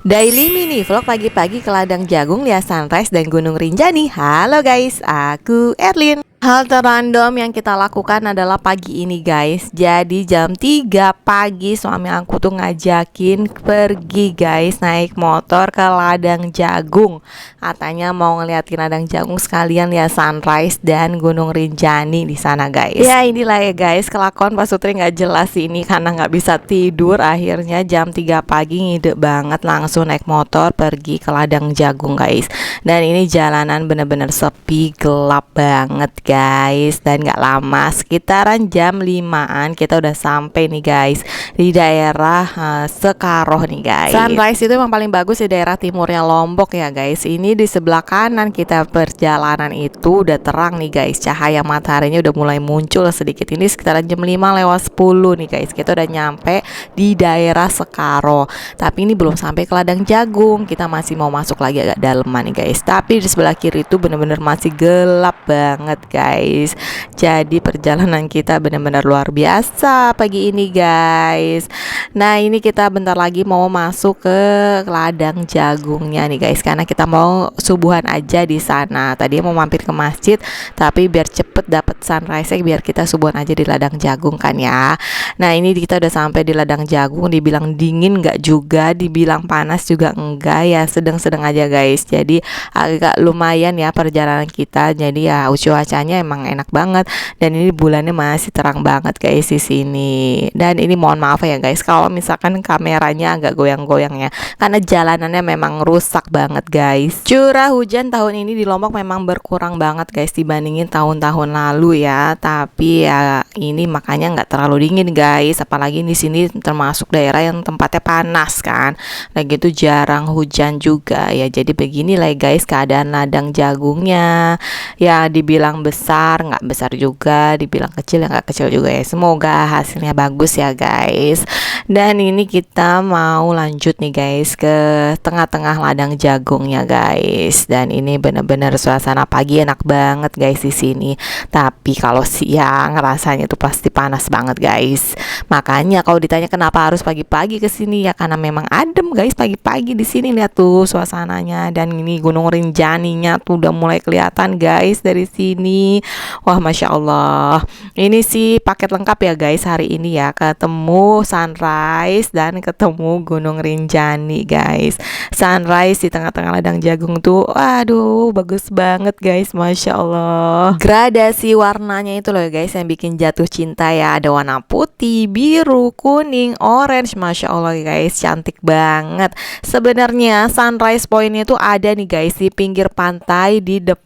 Daily mini vlog pagi-pagi ke ladang jagung lihat sunrise dan Gunung Rinjani. Halo guys, aku Erlin. Hal terandom yang kita lakukan adalah pagi ini guys. Jadi jam 3 pagi suami aku tuh ngajakin pergi guys, naik motor ke ladang jagung. Katanya mau ngeliatin ladang jagung sekalian lihat sunrise dan Gunung Rinjani di sana guys. Ya inilah ya guys, kelakuan Pak Sutri nggak jelas ini karena nggak bisa tidur. Akhirnya jam 3 pagi ngide banget langsung naik motor pergi ke ladang jagung guys. Dan ini jalanan bener-bener sepi, gelap banget guys. Dan gak lama, sekitaran jam 5-an kita udah sampai nih guys di daerah Sekaroh nih guys. Sunrise itu emang paling bagus di daerah timurnya Lombok ya guys. Ini di sebelah kanan kita perjalanan itu udah terang nih guys. Cahaya mataharinya udah mulai muncul sedikit. Ini sekitaran jam 5:10 nih guys. Kita udah nyampe di daerah Sekaroh. Tapi ini belum sampai ke ladang jagung. Kita masih mau masuk lagi agak daleman nih guys. Tapi di sebelah kiri itu bener-bener masih gelap banget guys. Jadi perjalanan kita bener-bener luar biasa pagi ini guys. Nah ini kita bentar lagi mau masuk ke ladang jagungnya nih guys, karena kita mau subuhan aja di sana. Tadi mau mampir ke masjid, tapi biar cepet dapet sunrise biar kita subuhan aja di ladang jagung kan ya. Nah ini kita udah sampai di ladang jagung. Dibilang dingin nggak juga, dibilang panas juga enggak ya, sedang-sedang aja guys. Jadi agak lumayan ya perjalanan kita. Jadi ya cuacanya emang enak banget dan ini bulannya masih terang banget guys di sini. Dan ini mohon maaf ya guys kalau misalkan kameranya agak goyang-goyang ya, karena jalanannya memang rusak banget guys. Curah hujan tahun ini di Lombok memang berkurang banget guys dibandingin tahun-tahun lalu ya. Tapi ya ini makanya nggak terlalu dingin guys. Apalagi di sini termasuk daerah yang tempatnya panas kan. Lagi itu jarang hujan juga ya. Jadi begini lah guys keadaan ladang jagungnya. Ya dibilang besar nggak besar juga, dibilang kecil ya nggak kecil juga ya. Semoga hasilnya bagus ya guys. Dan ini kita mau lanjut nih guys ke tengah-tengah ladang jagungnya guys. Dan ini bener-bener suasana pagi enak banget guys di sini. Tapi kalau siang rasanya tuh pasti panas banget guys. Makanya kalau ditanya kenapa harus pagi-pagi ke sini ya karena memang adem guys pagi-pagi di sini. Lihat tuh suasananya. Dan ini Gunung Rinjaninya tuh udah mulai kelihatan guys dari sini. Wah masya Allah. Ini sih paket lengkap ya guys hari ini ya. Ketemu sunrise dan ketemu Gunung Rinjani guys. Sunrise di tengah-tengah ladang jagung tuh, aduh bagus banget guys, masya Allah. Gradasi warnanya itu loh guys yang bikin jatuh cinta ya. Ada warna putih, biru, kuning, orange, masya Allah guys, cantik banget. Sebenarnya sunrise pointnya tuh ada nih guys di pinggir pantai di depan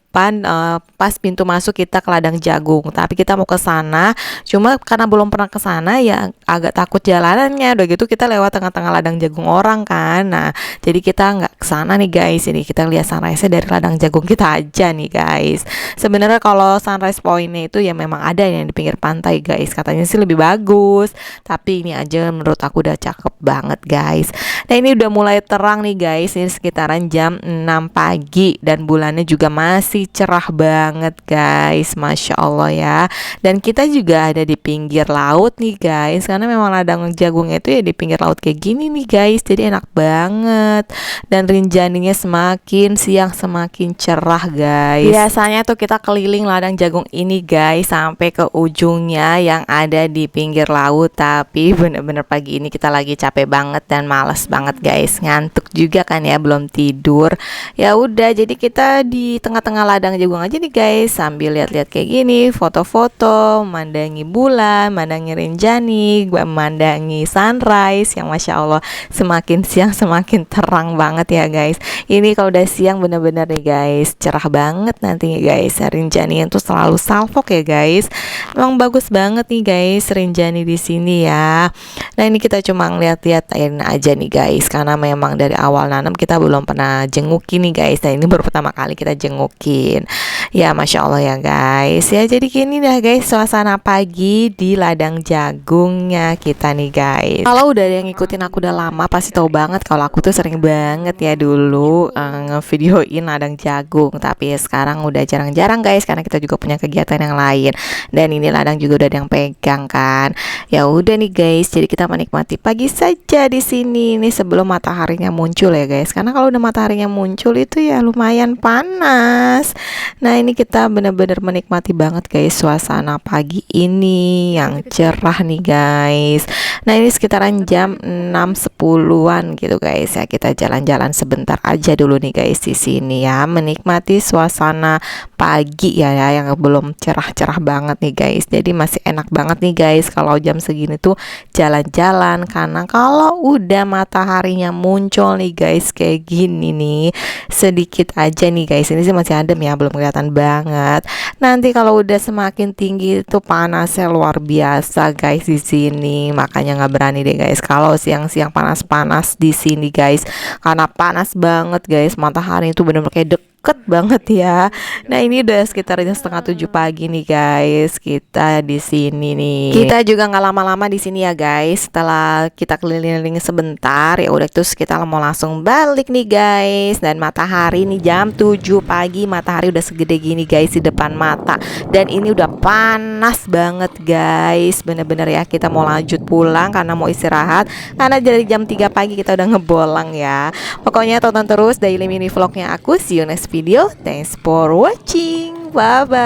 pas pintu masuk kita ke ladang jagung. Tapi kita mau ke sana, cuma karena belum pernah ke sana ya agak takut jalanannya. Udah gitu kita lewat tengah-tengah ladang jagung orang kan. Nah, jadi kita nggak ke sana nih guys. Ini kita lihat sunrise dari ladang jagung kita aja nih guys. Sebenarnya kalau sunrise pointnya itu ya memang ada yang di pinggir pantai guys. Katanya sih lebih bagus. Tapi ini aja menurut aku udah cakep banget guys. Nah, ini udah mulai terang nih guys. Ini sekitaran jam 6 pagi dan bulannya juga masih cerah banget guys, masya Allah ya. Dan kita juga ada di pinggir laut nih guys, karena memang ladang jagungnya itu ya di pinggir laut kayak gini nih guys, jadi enak banget. Dan Rinjaninya semakin siang semakin cerah guys. Biasanya tuh kita keliling ladang jagung ini guys sampai ke ujungnya yang ada di pinggir laut. Tapi bener-bener pagi ini kita lagi capek banget dan males banget guys, ngantuk juga kan ya, belum tidur. Ya udah, jadi kita di tengah-tengah ladang jagung aja nih guys, sambil lihat-lihat kayak gini, foto-foto, memandangi bulan, memandangi Rinjani, memandangi sunrise yang masya Allah semakin siang semakin terang banget ya guys. Ini kalau udah siang bener-bener nih guys, cerah banget nantinya guys. Rinjani itu selalu salfok ya guys. Emang bagus banget nih guys Rinjani di sini ya. Nah ini kita cuma ngeliat-liat aja nih guys, karena memang dari awal nanam kita belum pernah jenguki nih guys. Nah ini baru pertama kali kita jenguki. lain. Ya Masya Allah ya guys. Ya jadi gini dah guys suasana pagi di ladang jagungnya kita nih guys. Kalau udah ada yang ngikutin aku udah lama pasti tahu banget kalau aku tuh sering banget ya dulu ngevideoin ladang jagung. Tapi ya sekarang udah jarang-jarang guys karena kita juga punya kegiatan yang lain. Dan ini ladang juga udah ada yang pegang kan. Ya udah nih guys, jadi kita menikmati pagi saja di sini nih sebelum mataharinya muncul ya guys. Karena kalau udah mataharinya muncul itu ya lumayan panas. Nah, ini kita bener-bener menikmati banget guys suasana pagi ini yang cerah nih guys. Nah, ini sekitaran jam 6.10-an gitu guys ya. Kita jalan-jalan sebentar aja dulu nih guys di sini ya, menikmati suasana pagi ya yang belum cerah-cerah banget nih guys. Jadi masih enak banget nih guys kalau jam segini tuh jalan-jalan, karena kalau udah mataharinya muncul nih guys kayak gini nih, sedikit aja nih guys, ini sih masih adem ya, belum kelihatan banget. Nanti kalau udah semakin tinggi itu panasnya luar biasa guys di sini. Makanya nggak berani deh guys kalau siang-siang panas-panas di sini guys, karena panas banget guys, matahari itu bener-bener kayak deket banget ya. Nah ini udah sekitar jam 6:30 pagi nih guys, kita di sini nih. Kita juga nggak lama-lama di sini ya guys. Setelah kita keliling-keliling sebentar ya udah terus kita mau langsung balik nih guys. Dan matahari nih jam 7 pagi, matahari udah segede gini guys di depan mata. Dan ini udah panas banget guys, bener-bener ya. Kita mau lanjut pulang karena mau istirahat, karena dari jam 3 pagi kita udah ngebolang ya. Pokoknya tonton terus daily mini vlognya aku. See you next video. Thanks for watching. Bye bye.